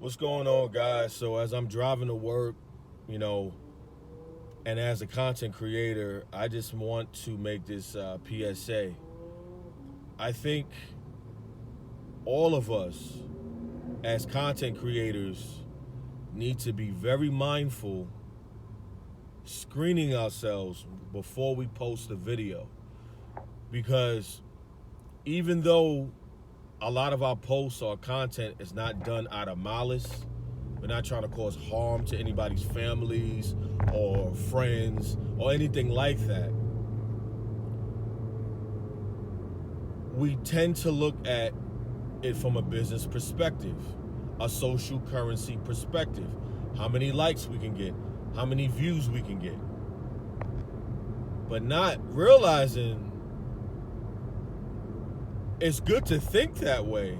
What's going on, guys? So as I'm driving to work, and as a content creator, I just want to make this PSA. I think all of us as content creators need to be very mindful screening ourselves before we post a video, because even though a lot of our posts or content is not done out of malice, we're not trying to cause harm to anybody's families or friends or anything like that, we tend to look at it from a business perspective, a social currency perspective. How many likes we can get, how many views we can get. But not realizing it's good to think that way,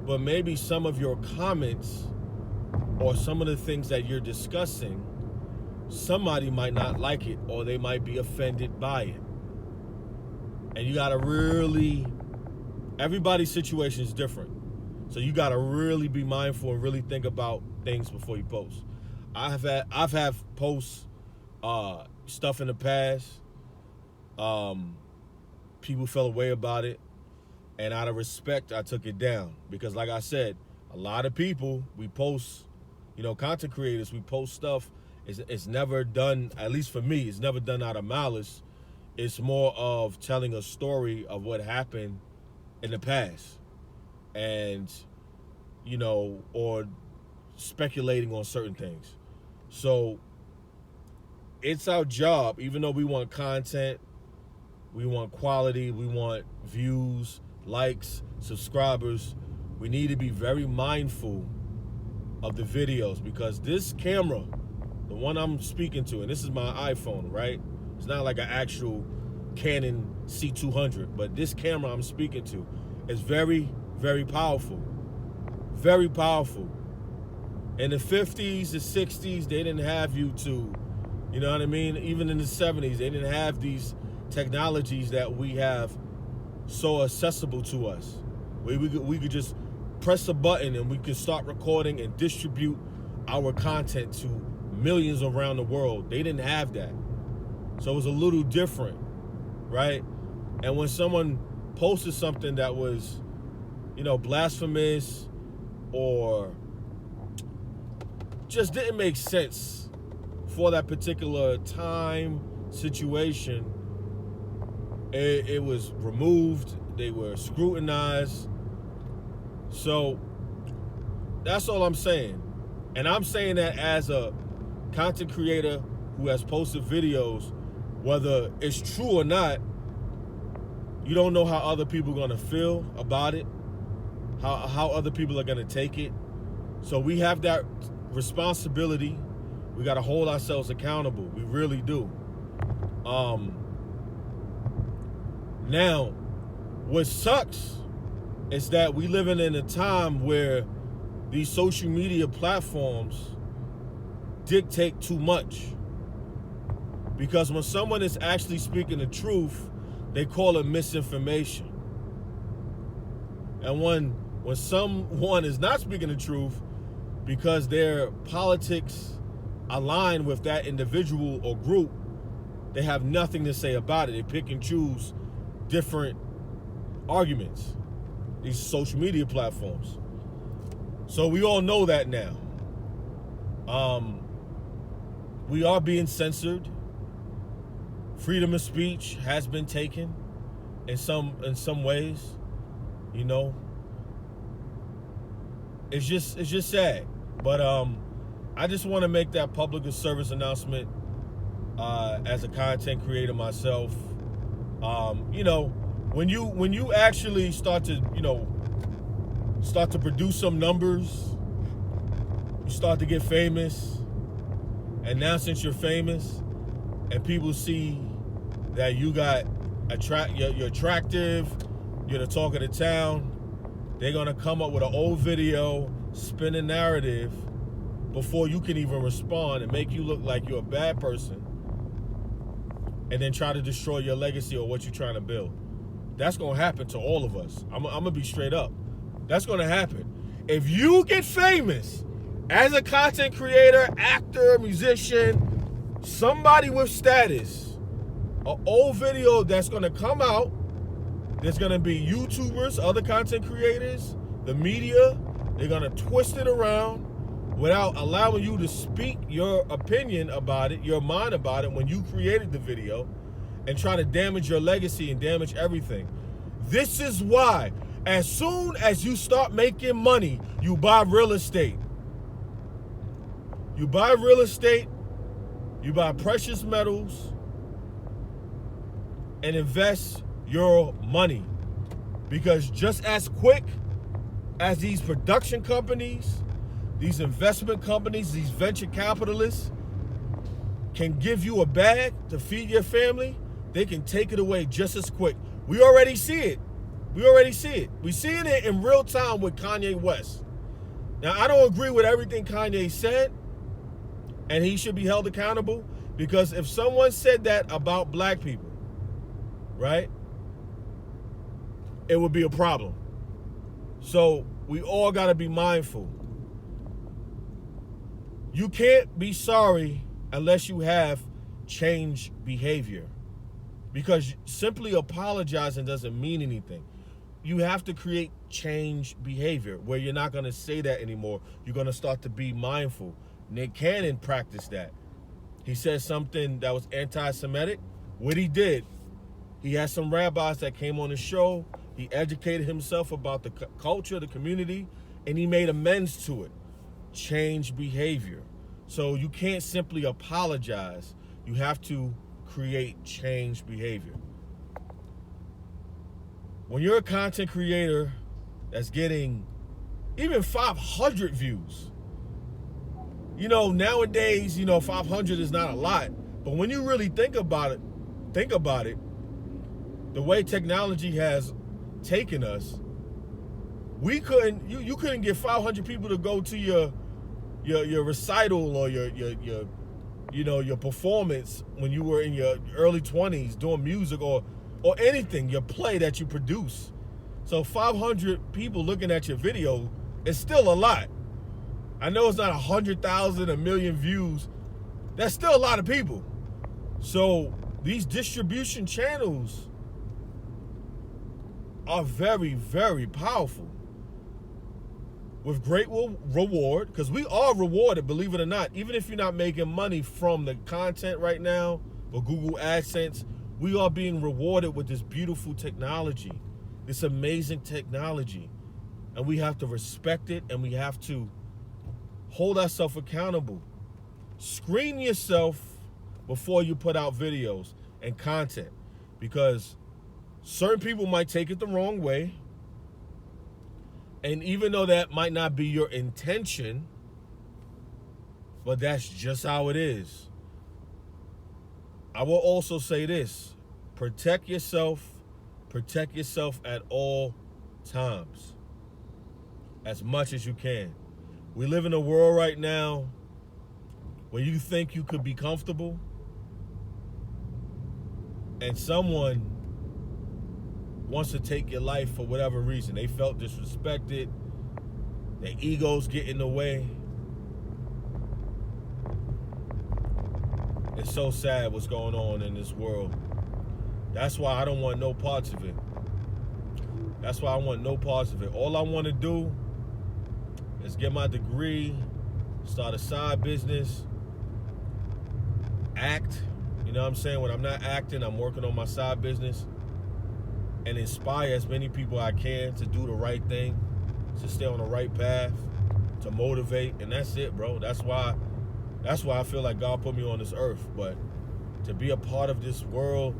but maybe some of your comments or some of the things that you're discussing, somebody might not like it or they might be offended by it. And you gotta really, everybody's situation is different. So you gotta really be mindful and really think about things before you post. I've had posts, stuff in the past. People felt away about it. And out of respect, I took it down. Because like I said, a lot of people, we post, content creators, we post stuff. It's never done, at least for me, it's never done out of malice. It's more of telling a story of what happened in the past. And, or speculating on certain things. So it's our job, even though we want content, we want quality, we want views, likes, subscribers, we need to be very mindful of the videos, because this camera, the one I'm speaking to, and this is my iPhone, right? It's not like an actual Canon C200, but this camera I'm speaking to is very, very powerful. Very powerful. In the 50s, the 60s, they didn't have YouTube. You know what I mean? Even in the 70s, they didn't have these technologies that we have so accessible to us. We could just press a button and we could start recording and distribute our content to millions around the world. They didn't have that. So it was a little different, right? And when someone posted something that was, blasphemous or just didn't make sense for that particular time, situation, it was removed. They were scrutinized. So that's all I'm saying. And I'm saying that as a content creator who has posted videos, whether it's true or not, you don't know how other people are going to feel about it, how other people are going to take it. So we have that responsibility. We got to hold ourselves accountable. We really do. Now, what sucks is that we living in a time where these social media platforms dictate too much. Because when someone is actually speaking the truth, they call it misinformation. And when someone is not speaking the truth because their politics align with that individual or group, they have nothing to say about it. They pick and choose different arguments, these social media platforms. So we all know that now. We are being censored. Freedom of speech has been taken in some ways. It's just sad. But I just want to make that public service announcement as a content creator myself. When you actually start to produce some numbers, you start to get famous, and now since you're famous and people see that you're attractive, you're the talk of the town, they're gonna come up with an old video, spin a narrative before you can even respond and make you look like you're a bad person, and then try to destroy your legacy or what you're trying to build. That's gonna happen to all of us. I'm gonna be straight up. That's gonna happen. If you get famous as a content creator, actor, musician, somebody with status, an old video that's going to come out, there's going to be YouTubers, other content creators, the media, they're going to twist it around without allowing you to speak your opinion about it, your mind about it when you created the video, and try to damage your legacy and damage everything. This is why, as soon as you start making money, you buy real estate. You buy real estate, you buy precious metals, and invest your money. Because just as quick as these production companies, these investment companies, these venture capitalists can give you a bag to feed your family, they can take it away just as quick. We already see it. We're seeing it in real time with Kanye West. Now, I don't agree with everything Kanye said, and he should be held accountable, because if someone said that about black people, right, it would be a problem. So we all got to be mindful. You can't be sorry unless you have changed behavior, because simply apologizing doesn't mean anything. You have to create changed behavior where you're not going to say that anymore. You're going to start to be mindful. Nick Cannon practiced that. He said something that was anti-Semitic. What he did, he had some rabbis that came on the show. He educated himself about the culture, the community, and he made amends to it. Change behavior. So you can't simply apologize. You have to create change behavior. When you're a content creator that's getting even 500 views, nowadays, 500 is not a lot. But when you really think about it, the way technology has taken us, you couldn't get 500 people to go to your recital or your performance when you were in your early 20s doing music or anything, your play that you produce. So 500 people looking at your video is still a lot. I know it's not 100,000, 1 million views. That's still a lot of people. So these distribution channels are very, very powerful with great reward, because we are rewarded, believe it or not. Even if you're not making money from the content right now or Google AdSense, we are being rewarded with this beautiful technology, this amazing technology. And we have to respect it, and we have to hold ourselves accountable. Screen yourself before you put out videos and content, because certain people might take it the wrong way. And even though that might not be your intention, but that's just how it is. I will also say this: protect yourself at all times, as much as you can. We live in a world right now where you think you could be comfortable, and someone wants to take your life for whatever reason. They felt disrespected, their egos get in the way. It's so sad what's going on in this world. That's why I don't want no parts of it. All I want to do is get my degree, start a side business, act. You know what I'm saying? When I'm not acting, I'm working on my side business, and inspire as many people I can to do the right thing, to stay on the right path, to motivate, and that's it, bro. That's why I feel like God put me on this earth. But to be a part of this world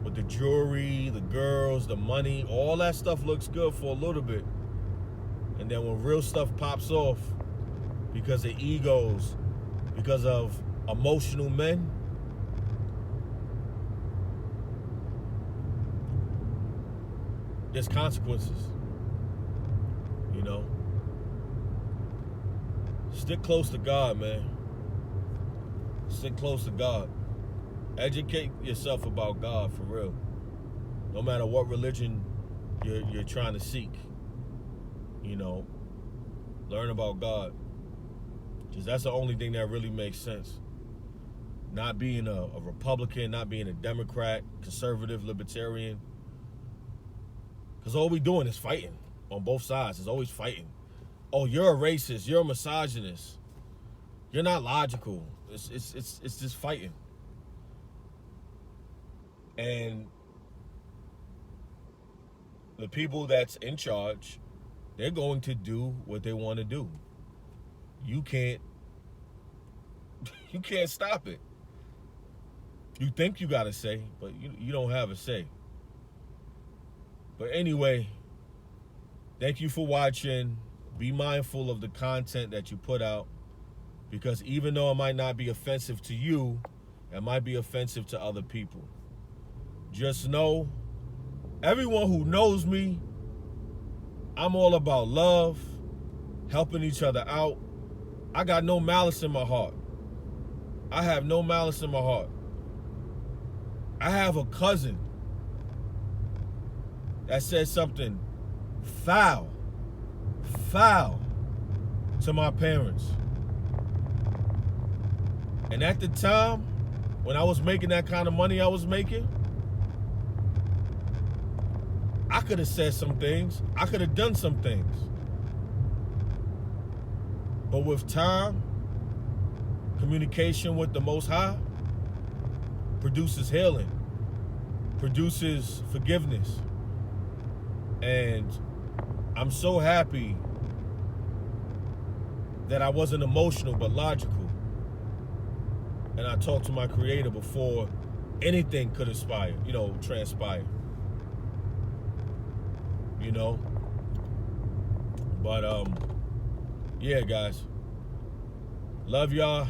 with the jewelry, the girls, the money, all that stuff looks good for a little bit. And then when real stuff pops off because of egos, because of emotional men, there's consequences. Stick close to God, man. Stick close to God. Educate yourself about God, for real. No matter what religion you're trying to seek. you know, learn about God. Because that's the only thing that really makes sense. Not being a Republican, not being a Democrat, conservative, libertarian. Because all we doing is fighting on both sides. It's always fighting. Oh, you're a racist. You're a misogynist. You're not logical. It's just fighting. And the people that's in charge, they're going to do what they want to do. You can't stop it. You think you got a say, but you don't have a say. But anyway, thank you for watching. Be mindful of the content that you put out, because even though it might not be offensive to you, it might be offensive to other people. Just know, everyone who knows me, I'm all about love, helping each other out. I got no malice in my heart. I have no malice in my heart. I have a cousin that said something foul to my parents. And at the time, when I was making that kind of money I was making, I could have said some things. I could have done some things. But with time, communication with the Most High produces healing, produces forgiveness. And I'm so happy that I wasn't emotional but logical. And I talked to my Creator before anything could transpire. But yeah, guys, love y'all.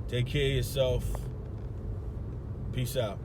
Take care of yourself. Peace out.